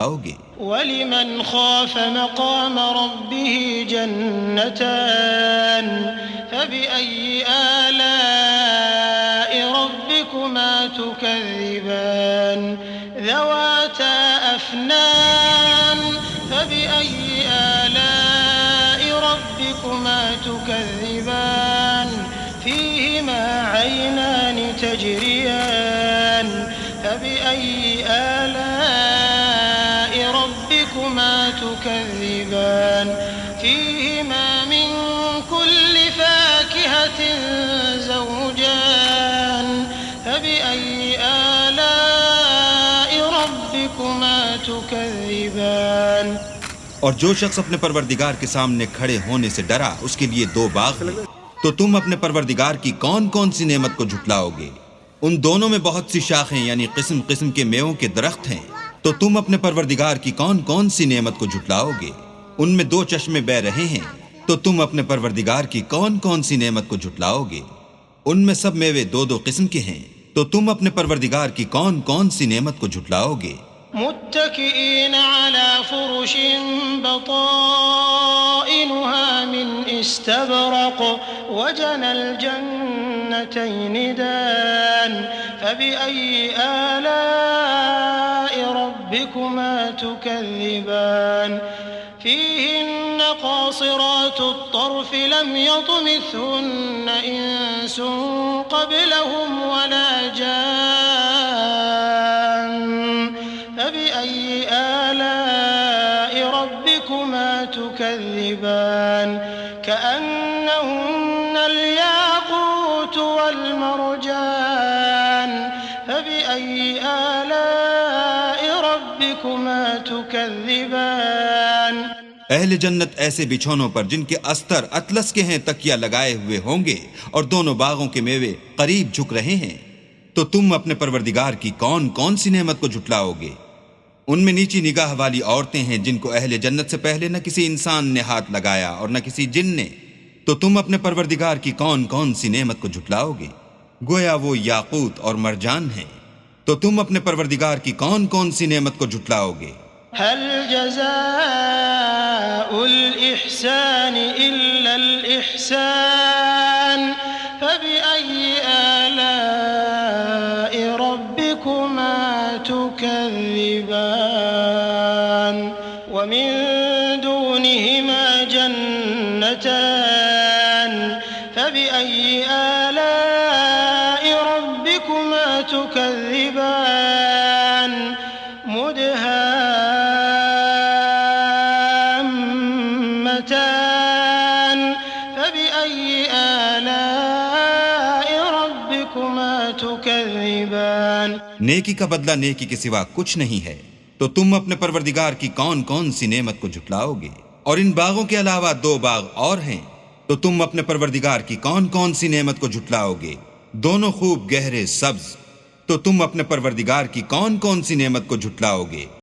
आओगे। वलिमन खाफ मक़ाम रब्बिही जन्नतान फबिअय्यि आलाइ रब्बिकुमा तुकज़्ज़िबान ज़वाता अफ़नान फबिअय्यि आलाइ रब्बिकुमा तुकज़्ज़िबान फ़ीहिमा ऐनान तजरियान फबिअय्यि आलाइ रब्बिकुमा तुकज़्ज़िबान फ़ीहिमा मिन कुल्लि फ़ाकिहतिन ज़ौजान फबिअय्यि आलाइ रब्बिकुमा तुकज़्ज़िबान। और जो शख्स अपने परवरदिगार के सामने खड़े होने से डरा, उसके लिए दो बाग हैं। तो तुम अपने परवरदिगार की कौन कौन सी नेमत को झुटलाओगे? उन दोनों में बहुत सी शाखें यानी किस्म किस्म के मेवों के दरख्त हैं। तो तुम अपने परवरदिगार की कौन कौन सी नेमत को झुटलाओगे? उनमें दो चश्मे बह रहे हैं। तो तुम अपने परवरदिगार की कौन कौन सी नेमत को झुटलाओगे? उनमें सब मेवे दो दो किस्म के हैं। तो तुम अपने परवरदिगार की कौन कौन सी नेमत को झुटलाओगे? मुत्तकिईन अला फुरुशिन बताइनुहा मिन इस्तबरक़ वजनल जन्नतैन दान फबिअय्यि आलाइ रब्बिकुमा तुकज़्ज़िबान फ़ीहिन्न क़ासिरातुत तर्फ़ लम यतमिथहुन्न इंसुन क़ब्लहुम वला जान फबिअय्यि आलाइ रब्बिकुमा तुकज़्ज़िबान कअन्नहुन्नल याक़ूत वल मरजान फबिअय्यि आलाइ रब्बिकुमा तुकज़्ज़िबान। अहले जन्नत ऐसे बिछौनों पर जिनके अस्तर अतलस के हैं तकिया लगाए हुए होंगे और दोनों बागों के मेवे करीब झुक रहे हैं। तो तुम अपने परवरदिगार की कौन कौन सी नेमत को झुटलाओगे? उनमें नीची निगाह वाली औरतें हैं जिनको अहले जन्नत से पहले न किसी इंसान ने हाथ लगाया और न किसी जिन ने। तो तुम अपने परवरदिगार की कौन कौन सी नेमत को झुटलाओगे? गोया वो याकूत और मरजान हैं। तो तुम अपने परवरदिगार की कौन कौन सी नेमत को झुटलाओगे? हल जज़ाउल इहसान इल्लल इहसान फबिअय्यि आलाइ रब्बिकुमा तुकज़्ज़िबान वमिन दूनिहिमा जन्नतान फबिअय्यि आलाइ रब्बिकुमा तुकज़्ज़िबान मुदहाम्मतान फबिअय्यि आलाइ रब्बिकुमा तुकज़्ज़िबान। नेकी का बदला नेकी के सिवा कुछ नहीं है। तो तुम अपने परवरदिगार की कौन कौन सी नेमत को झुटलाओगे? और इन बागों के अलावा दो बाग और हैं। तो तुम अपने परवरदिगार की कौन कौन सी नेमत को झुटलाओगे? दोनों खूब गहरे सब्ज। तो तुम अपने परवरदिगार की कौन कौन सी नेमत को झुटलाओगे?